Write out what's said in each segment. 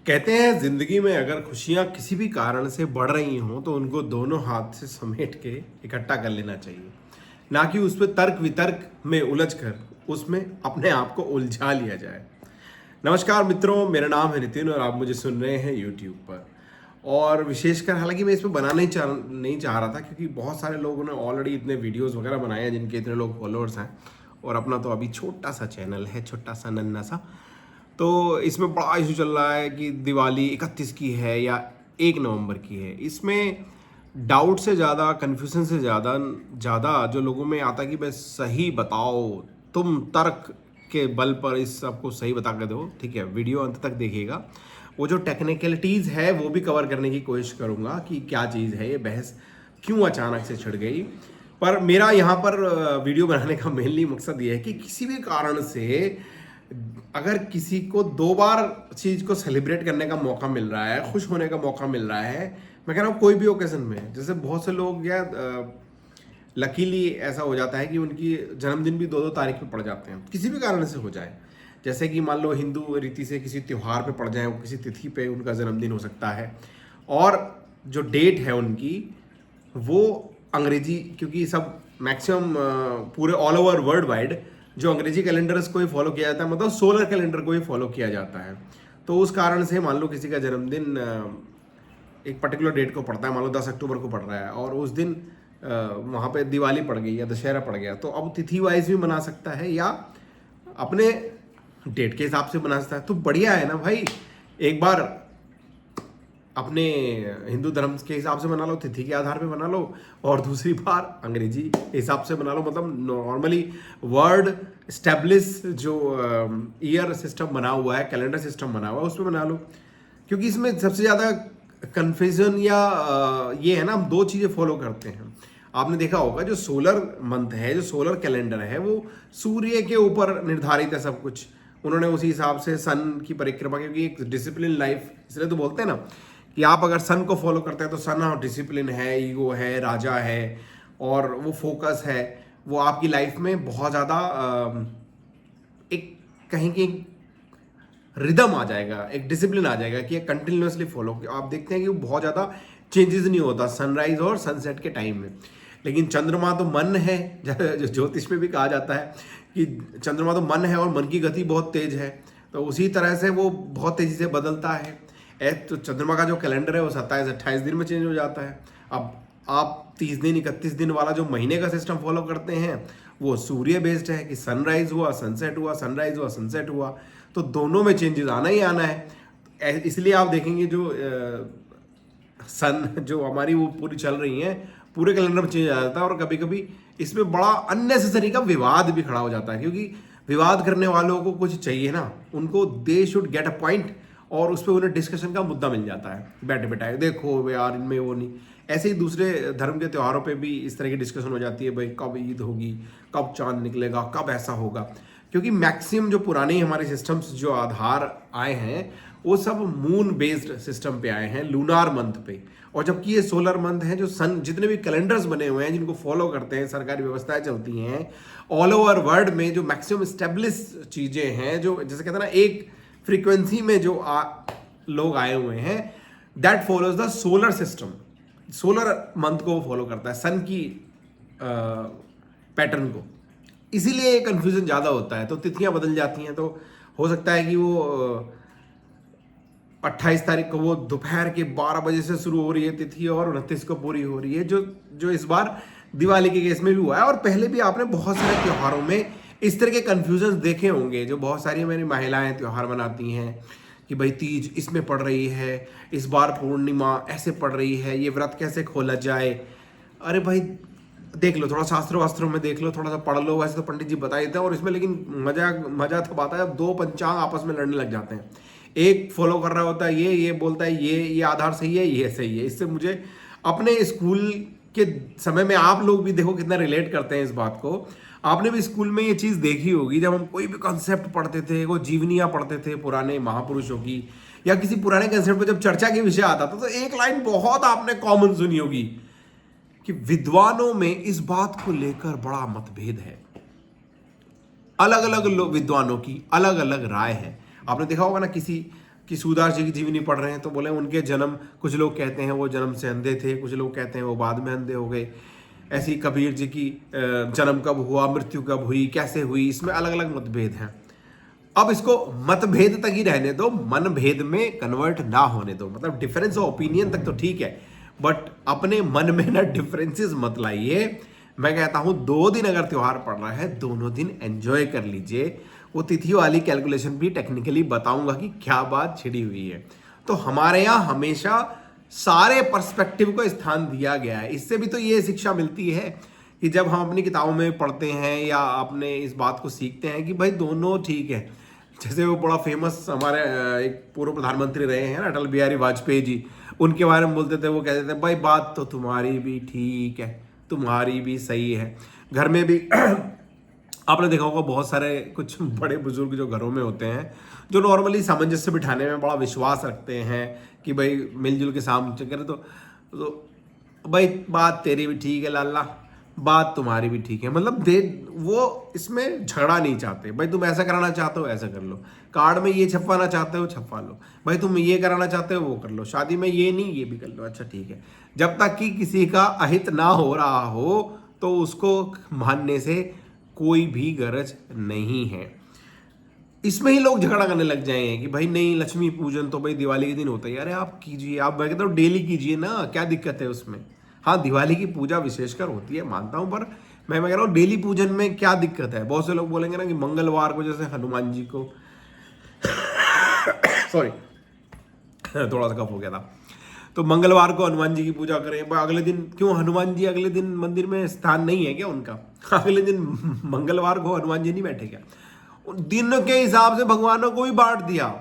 कहते हैं जिंदगी में अगर खुशियां किसी भी कारण से बढ़ रही हों तो उनको दोनों हाथ से समेट के इकट्ठा कर लेना चाहिए, ना कि उस पर तर्क वितर्क में उलझ कर उसमें अपने आप को उलझा लिया जाए। नमस्कार मित्रों, मेरा नाम है नितिन और आप मुझे सुन रहे हैं यूट्यूब पर। और विशेषकर हालांकि मैं इसमें बनाना नहीं चाह रहा था, क्योंकि बहुत सारे लोगों ने ऑलरेडी इतने वीडियोस वगैरह बनाए हैं जिनके इतने लोग फॉलोअर्स हैं, और अपना तो अभी छोटा सा चैनल है, छोटा सा नन्ना सा। तो इसमें बड़ा इशू चल रहा है कि दिवाली 31 की है या 1 नवंबर की है। इसमें डाउट से ज़्यादा, कन्फ्यूजन से ज़्यादा ज़्यादा जो लोगों में आता है कि भाई सही बताओ, तुम तर्क के बल पर इस सबको सही बता कर दो। ठीक है, वीडियो अंत तक देखिएगा। वो जो टेक्निकलिटीज़ है वो भी कवर करने की कोशिश करूँगा कि क्या चीज़ है, ये बहस क्यों अचानक से छिड़ गई। पर मेरा यहाँ पर वीडियो बनाने का मेनली मकसद ये है कि किसी भी कारण से अगर किसी को 2 बार चीज़ को सेलिब्रेट करने का मौका मिल रहा है, खुश होने का मौका मिल रहा है, मैं कह रहा हूँ कोई भी ओकेजन में, जैसे बहुत से लोग या लकीली ऐसा हो जाता है कि उनकी जन्मदिन भी 2-2 तारीख पे पड़ जाते हैं, किसी भी कारण से हो जाए। जैसे कि मान लो हिंदू रीति से किसी त्यौहार पे पड़ जाए, वो किसी तिथि पे उनका जन्मदिन हो सकता है, और जो डेट है उनकी वो अंग्रेजी, क्योंकि सब मैक्सिमम पूरे ऑल ओवर वर्ल्ड वाइड जो अंग्रेजी कैलेंडर्स को ही फॉलो किया जाता है, मतलब सोलर कैलेंडर को ही फॉलो किया जाता है। तो उस कारण से मान लो किसी का जन्मदिन एक पर्टिकुलर डेट को पड़ता है, मान लो 10 अक्टूबर को पड़ रहा है, और उस दिन वहाँ पे दिवाली पड़ गई या दशहरा पड़ गया, तो अब तिथि वाइज भी मना सकता है या अपने डेट के हिसाब से बना सकता है। तो बढ़िया है ना भाई, एक बार अपने हिंदू धर्म के हिसाब से बना लो, तिथि के आधार पे बना लो, और दूसरी बार अंग्रेजी हिसाब से बना लो। मतलब नॉर्मली वर्ड स्टैब्लिश जो ईयर सिस्टम बना हुआ है, कैलेंडर सिस्टम बना हुआ है, उसमें बना लो। क्योंकि इसमें सबसे ज़्यादा कन्फ्यूजन या ये है ना, हम 2 चीज़ें फॉलो करते हैं। आपने देखा होगा जो सोलर मंथ है, जो सोलर कैलेंडर है, वो सूर्य के ऊपर निर्धारित है सब कुछ। उन्होंने उसी हिसाब से सन की परिक्रमा, क्योंकि एक डिसिप्लिन लाइफ, इसलिए तो बोलते हैं ना कि आप अगर सन को फॉलो करते हैं तो सन डिसिप्लिन है, ईगो है, राजा है, और वो फोकस है। वो आपकी लाइफ में बहुत ज़्यादा एक कहीं की रिदम आ जाएगा, एक डिसिप्लिन आ जाएगा कि कंटिन्यूसली फॉलो। आप देखते हैं कि वो बहुत ज़्यादा चेंजेस नहीं होता सनराइज और सनसेट के टाइम में। लेकिन चंद्रमा तो मन है, जो ज्योतिष में भी कहा जाता है कि चंद्रमा तो मन है और मन की गति बहुत तेज है, तो उसी तरह से वो बहुत तेज़ी से बदलता है। तो चंद्रमा का जो कैलेंडर है वो 27-28 दिन में चेंज हो जाता है। अब आप 30 दिन 31 दिन वाला जो महीने का सिस्टम फॉलो करते हैं वो सूर्य बेस्ड है कि सनराइज हुआ, सनसेट हुआ, सनराइज हुआ, सनसेट हुआ, तो दोनों में चेंजेस आना ही आना है। इसलिए आप देखेंगे जो सन जो हमारी वो पूरी चल रही हैं, पूरे कैलेंडर में चेंज आ जाता है, और कभी कभी इसमें बड़ा अननेसेसरी का विवाद भी खड़ा हो जाता है। क्योंकि विवाद करने वालों को कुछ चाहिए ना, उनको they should get a point, और उस पर उन्हें डिस्कशन का मुद्दा मिल जाता है बैठे बैठाए। देखो यार, इनमें वो नहीं। ऐसे ही दूसरे धर्म के त्योहारों पे भी इस तरह की डिस्कशन हो जाती है, भाई कब ईद होगी, कब चांद निकलेगा, कब ऐसा होगा। क्योंकि मैक्सिमम जो पुराने हमारे सिस्टम्स जो आधार आए हैं वो सब मून बेस्ड सिस्टम पे आए हैं, लूनार मंथ पे। और जबकि ये सोलर मंथ है, जो सन जितने भी कैलेंडर्स बने हुए हैं जिनको फॉलो करते हैं, सरकारी व्यवस्थाएं चलती हैं ऑल ओवर वर्ल्ड में, जो मैक्सिमम स्टेब्लिश चीज़ें हैं, जो जैसे कहते हैं ना एक फ्रीक्वेंसी में जो लोग आए हुए हैं, that follows the solar system. Solar month को फॉलो करता है, सन की पैटर्न को। इसीलिए कंफ्यूजन ज़्यादा होता है, तो तिथियां बदल जाती हैं। तो हो सकता है कि वो 28 तारीख को वो दोपहर के 12 बजे से शुरू हो रही है तिथि, और 29 को पूरी हो रही है, जो इस बार दिवाली के केस में भी हुआ है। और पहले भी आपने बहुत सारे त्योहारों में इस तरह के कन्फ्यूजन देखे होंगे। जो बहुत सारी मेरी महिलाएं त्यौहार मनाती हैं कि भाई तीज इसमें पड़ रही है, इस बार पूर्णिमा ऐसे पड़ रही है, ये व्रत कैसे खोला जाए। अरे भाई देख लो, थोड़ा शास्त्रों वास्त्रों में देख लो, थोड़ा सा पढ़ लो। वैसे तो पंडित जी बता देते हैं, और इसमें लेकिन मजा तब आता है जब 2 पंचांग आपस में लड़ने लग जाते हैं। एक फॉलो कर रहा होता है, ये बोलता है ये आधार सही है, ये सही है। इससे मुझे अपने स्कूल के समय में, आप लोग भी देखो कितना रिलेट करते हैं इस बात को। आपने भी स्कूल में ये चीज़ देखी होगी, जब हम कोई भी कॉन्सेप्ट पढ़ते थे, वो जीवनियाँ पढ़ते थे पुराने महापुरुषों की, या किसी पुराने कॉन्सेप्ट पर जब चर्चा के विषय आता था, तो एक लाइन बहुत आपने कॉमन सुनी होगी कि विद्वानों में इस बात को लेकर बड़ा मतभेद है। अलग अलग विद्वानों की अलग अलग राय है। आपने देखा होगा ना, किसी कि सूरदास जी की जीवनी पढ़ रहे हैं तो बोले उनके जन्म, कुछ लोग कहते हैं वो जन्म से अंधे थे, कुछ लोग कहते हैं वो बाद में अंधे हो गए। ऐसी कबीर जी की जन्म कब हुआ, मृत्यु कब हुई, कैसे हुई, इसमें अलग अलग मतभेद हैं। अब इसको मतभेद तक ही रहने दो, मन भेद में कन्वर्ट ना होने दो। मतलब डिफरेंस ऑफ ओपिनियन तक तो ठीक है, बट अपने मन में ना डिफरेंसेस मत लाइए। मैं कहता हूं 2 दिन अगर त्योहार पड़ रहा है, दोनों दिन एंजॉय कर लीजिए। वो तिथि वाली कैलकुलेशन भी टेक्निकली बताऊंगा कि क्या बात छिड़ी हुई है। तो हमारे यहाँ हमेशा सारे पर्सपेक्टिव को स्थान दिया गया है। इससे भी तो ये शिक्षा मिलती है कि जब हम अपनी किताबों में पढ़ते हैं या अपने इस बात को सीखते हैं कि भाई दोनों ठीक है। जैसे वो बड़ा फेमस हमारे एक पूर्व प्रधानमंत्री रहे हैं ना, अटल बिहारी वाजपेयी जी, उनके बारे में बोलते थे, वो कहते थे भाई बात तो तुम्हारी भी ठीक है, तुम्हारी भी सही है। घर में भी आपने देखा होगा बहुत सारे कुछ बड़े बुजुर्ग जो घरों में होते हैं, जो नॉर्मली सामंजस्य बिठाने में बड़ा विश्वास रखते हैं कि भाई मिलजुल के सामने करें तो भाई बात तेरी भी ठीक है लाला, बात तुम्हारी भी ठीक है। मतलब वो इसमें झगड़ा नहीं चाहते। भाई तुम ऐसा कराना चाहते हो ऐसा कर लो, कार्ड में ये छपवाना चाहते हो छपवा लो, भाई तुम ये कराना चाहते हो वो कर लो, शादी में ये नहीं ये भी कर लो, अच्छा ठीक है। जब तक कि किसी का अहित ना हो रहा हो तो उसको मानने से कोई भी गरज नहीं है। इसमें ही लोग झगड़ा करने लग जाएंगे कि भाई नहीं लक्ष्मी पूजन तो भाई दिवाली के दिन होता है। अरे आप कीजिए, आप मैं कहता हूँ डेली कीजिए ना, क्या दिक्कत है उसमें। हाँ दिवाली की पूजा विशेषकर होती है मानता हूँ, पर मैं कह रहा हूँ डेली पूजन में क्या दिक्कत है। बहुत से लोग बोलेंगे ना कि मंगलवार को जैसे हनुमान जी को सॉरी थोड़ा सा कफ हो गया था, तो मंगलवार को हनुमान जी की पूजा करें। अगले दिन क्यों हनुमान जी अगले दिन मंदिर में स्थान नहीं है क्या उनका? अगले दिन मंगलवार को हनुमान जी नहीं बैठे क्या? दिन के हिसाब से भगवानों को भी बांट दिया।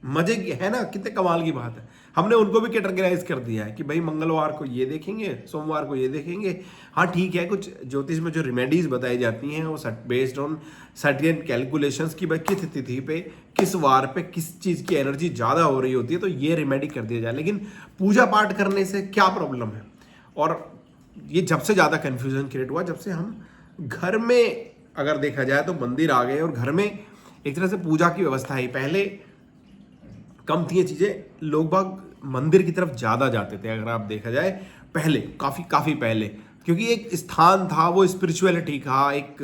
मजे की है ना, कितने कमाल की बात है। हमने उनको भी कैटेगराइज कर दिया है कि भाई मंगलवार को ये देखेंगे, सोमवार को ये देखेंगे। हाँ ठीक है, कुछ ज्योतिष में जो रेमेडीज बताई जाती हैं वो बेस्ड ऑन सर्टेन कैलकुलेशंस की भाई किस तिथि पे किस वार पे किस चीज़ की एनर्जी ज़्यादा हो रही होती है तो ये रेमेडी कर दिया जाए। लेकिन पूजा पाठ करने से क्या प्रॉब्लम है? और ये जब से ज़्यादा कन्फ्यूजन क्रिएट हुआ जब से हम घर में अगर देखा जाए तो मंदिर आ गए और घर में एक तरह से पूजा की व्यवस्था है। पहले कम थी ये चीज़ें, लोग बाग मंदिर की तरफ ज़्यादा जाते थे अगर आप देखा जाए पहले, काफ़ी पहले, क्योंकि एक स्थान था, वो स्पिरिचुअलिटी का एक।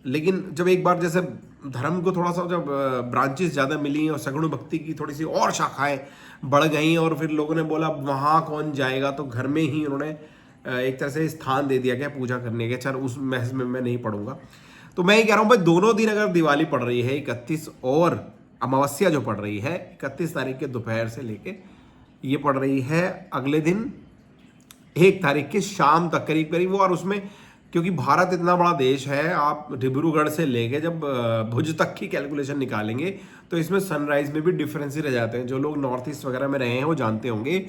लेकिन जब एक बार जैसे धर्म को थोड़ा सा जब ब्रांचेस ज़्यादा मिली और सगुण भक्ति की थोड़ी सी और शाखाएं बढ़ गई और फिर लोगों ने बोला वहाँ कौन जाएगा, तो घर में ही उन्होंने एक तरह से स्थान दे दिया गया पूजा करने के। चल उस महज में मैं नहीं पढ़ूंगा। तो मैं ये कह रहा हूँ भाई दोनों दिन अगर दिवाली पड़ रही है 31 और अमावस्या जो पड़ रही है 31 तारीख के दोपहर से लेके ये पड़ रही है अगले दिन 1 तारीख के शाम तक करीब करीब वो। और उसमें क्योंकि भारत इतना बड़ा देश है, आप डिब्रूगढ़ से लेके जब भुज तक की कैलकुलेशन निकालेंगे तो इसमें सनराइज में भी डिफरेंस ही रह जाते हैं। जो लोग नॉर्थ ईस्ट वगैरह में रहे हैं वो जानते होंगे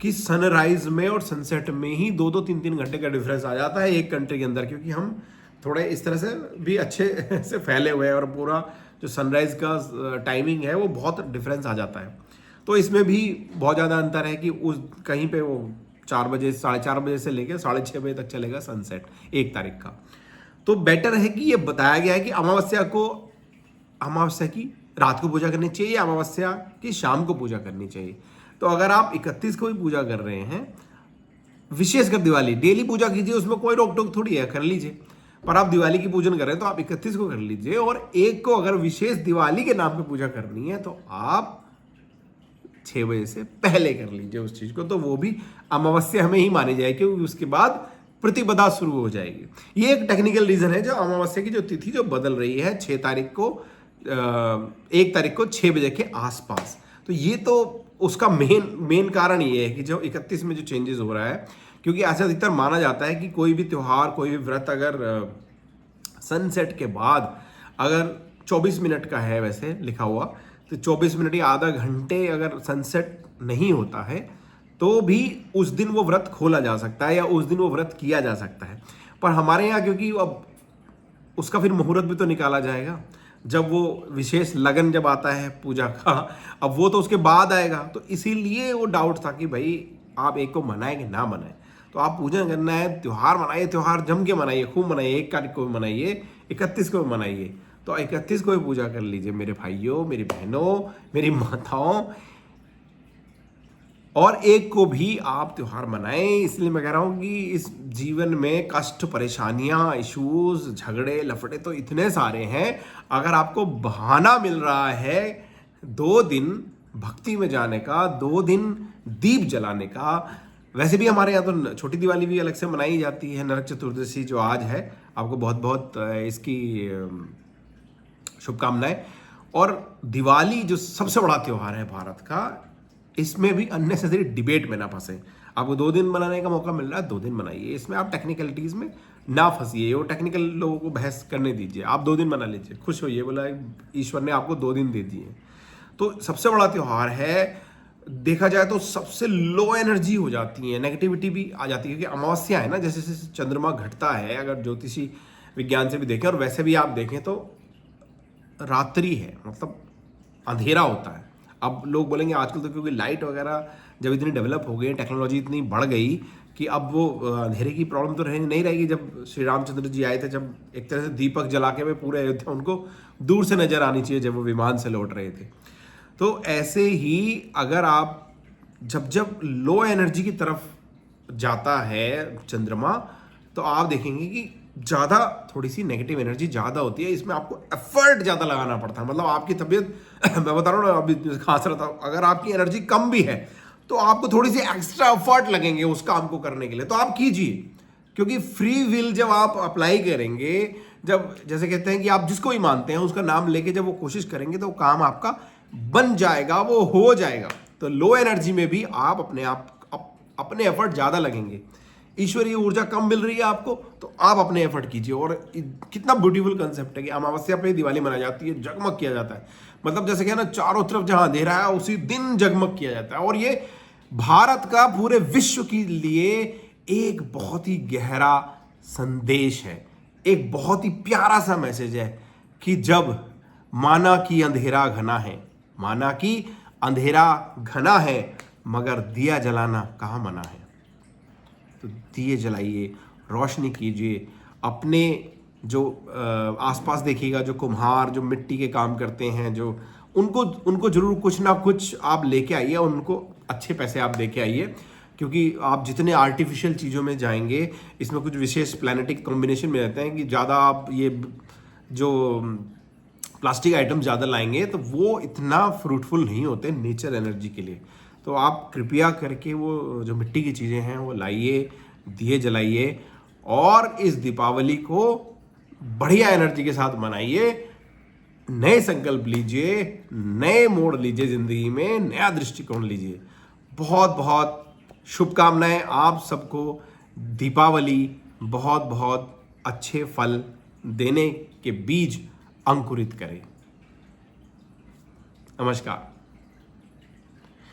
कि सनराइज में और सनसेट में ही 2-2, 3-3 घंटे का डिफरेंस आ जाता है एक कंट्री के अंदर, क्योंकि हम थोड़े इस तरह से भी अच्छे से फैले हुए हैं और पूरा जो सनराइज का टाइमिंग है वो बहुत डिफरेंस आ जाता है। तो इसमें भी बहुत ज़्यादा अंतर है कि उस कहीं पे वो 4 बजे 4:30 बजे से लेकर 6:30 बजे तक चलेगा सनसेट 1 तारीख का। तो बेटर है कि ये बताया गया है कि अमावस्या की रात को पूजा करनी चाहिए या अमावस्या की शाम को पूजा करनी चाहिए। तो अगर आप 31 को भी पूजा कर रहे हैं, विशेषकर दिवाली डेली पूजा कीजिए, उसमें कोई रोक टोक थोड़ी है, कर लीजिए। पर आप दिवाली की पूजन कर रहे हैं तो आप 31 को कर लीजिए, और 1 को अगर विशेष दिवाली के नाम पे पूजा करनी है तो आप 6 बजे से पहले कर लीजिए उस चीज को। तो वो भी अमावस्या हमें ही मानी जाएगी, क्योंकि उसके बाद प्रतिपदा शुरू हो जाएगी। ये एक टेक्निकल रीजन है जो अमावस्या की जो तिथि जो बदल रही है 6 तारीख को 1 तारीख को 6 बजे के आसपास। तो ये तो उसका मेन कारण ये है कि जो 31 में जो चेंजेस हो रहा है, क्योंकि ऐसा अधिकतर माना जाता है कि कोई भी त्योहार कोई भी व्रत अगर सनसेट के बाद अगर 24 मिनट का है वैसे लिखा हुआ, तो 24 मिनट या आधा घंटे अगर सनसेट नहीं होता है तो भी उस दिन वो व्रत खोला जा सकता है या उस दिन वो व्रत किया जा सकता है। पर हमारे यहाँ क्योंकि अब उसका फिर मुहूर्त भी तो निकाला जाएगा, जब वो विशेष लगन जब आता है पूजा का, अब वो तो उसके बाद आएगा। तो इसीलिए वो डाउट था कि भाई आप 1 को मनाए कि ना मनाए। तो आप पूजन करना है, त्यौहार मनाइए, त्यौहार जम के मनाइए, खूब मनाइए, 1 तारीख को भी मनाइए, 31 को भी मनाइए। तो 31 को भी पूजा कर लीजिए मेरे भाइयों, मेरी बहनों, मेरी माताओं। और 1 को भी आप त्यौहार मनाएं। इसलिए मैं कह रहा हूं कि इस जीवन में कष्ट, परेशानियां, इश्यूज, झगड़े, लफड़े तो इतने सारे हैं। अगर आपको बहाना मिल रहा है 2 दिन भक्ति में जाने का, 2 दिन दीप जलाने का, वैसे भी हमारे यहाँ तो छोटी दिवाली भी अलग से मनाई जाती है, नरक चतुर्दशी जो आज है। आपको बहुत बहुत इसकी शुभकामनाएं। और दिवाली जो सबसे बड़ा त्यौहार है भारत का, इसमें भी अननेसेसरी डिबेट में ना फंसे। आपको 2 दिन मनाने का मौका मिल रहा है, 2 दिन मनाइए। इसमें आप टेक्निकलिटीज में ना फंसिए, वो टेक्निकल लोगों को बहस करने दीजिए। आप 2 दिन मना लीजिए, खुश होइए, बोला ईश्वर ने आपको 2 दिन दे दिए। तो सबसे बड़ा त्यौहार है। देखा जाए तो सबसे लो एनर्जी हो जाती है, नेगेटिविटी भी आ जाती है, क्योंकि अमावस्या है ना, जैसे जैसे चंद्रमा घटता है, अगर ज्योतिषी विज्ञान से भी देखें और वैसे भी आप देखें तो रात्रि है, मतलब अंधेरा होता है। अब लोग बोलेंगे आजकल तो क्योंकि लाइट वगैरह जब इतनी डेवलप हो गई, टेक्नोलॉजी इतनी बढ़ गई कि अब वो अंधेरे की प्रॉब्लम तो नहीं रहेगी। जब श्री रामचंद्र जी आए थे, जब एक तरह से दीपक जला के वे पूरे अयोध्या उनको दूर से नजर आनी चाहिए जब वो विमान से लौट रहे थे। तो ऐसे ही अगर आप जब जब लो एनर्जी की तरफ जाता है चंद्रमा, तो आप देखेंगे कि ज़्यादा थोड़ी सी नेगेटिव एनर्जी ज़्यादा होती है। इसमें आपको एफर्ट ज़्यादा लगाना पड़ता है। मतलब आपकी तबीयत मैं बता रहा हूँ ना, अभी खांस रहा था, अगर आपकी एनर्जी कम भी है तो आपको थोड़ी सी एक्स्ट्रा एफर्ट लगेंगे उस काम को करने के लिए, तो आप कीजिए। क्योंकि फ्री विल जब आप अप्लाई करेंगे, जब जैसे कहते हैं कि आप जिसको भी मानते हैं उसका नाम लेके जब वो कोशिश करेंगे तो काम आपका बन जाएगा, वो हो जाएगा। तो लो एनर्जी में भी आप अपने एफर्ट ज़्यादा लगेंगे। ईश्वरीय ऊर्जा कम मिल रही है आपको, तो आप अपने एफर्ट कीजिए। और कितना ब्यूटीफुल कंसेप्ट है कि अमावस्या पे दिवाली मनाई जाती है, जगमग किया जाता है। मतलब जैसे कि ना, चारों तरफ जहां अंधेरा है उसी दिन जगमग किया जाता है। और ये भारत का पूरे विश्व के लिए एक बहुत ही गहरा संदेश है, एक बहुत ही प्यारा सा मैसेज है कि जब माना कि अंधेरा घना है, माना कि अंधेरा घना है, मगर दिया जलाना कहाँ मना है। तो दिए जलाइए, रोशनी कीजिए। अपने जो आसपास देखिएगा, जो कुम्हार, जो मिट्टी के काम करते हैं, जो उनको जरूर कुछ ना कुछ आप लेके आइए, उनको अच्छे पैसे आप दे के आइए। क्योंकि आप जितने आर्टिफिशियल चीज़ों में जाएंगे, इसमें कुछ विशेष प्लानिटिक कॉम्बिनेशन में रहते हैं कि ज़्यादा आप ये जो प्लास्टिक आइटम ज़्यादा लाएंगे तो वो इतना फ्रूटफुल नहीं होते नेचर एनर्जी के लिए। तो आप कृपया करके वो जो मिट्टी की चीज़ें हैं वो लाइए, दिए जलाइए और इस दीपावली को बढ़िया एनर्जी के साथ मनाइए। नए संकल्प लीजिए, नए मोड़ लीजिए, ज़िंदगी में नया दृष्टिकोण लीजिए। बहुत बहुत शुभकामनाएं आप सबको। दीपावली बहुत बहुत अच्छे फल देने के बीज अंकुरित करे। नमस्कार।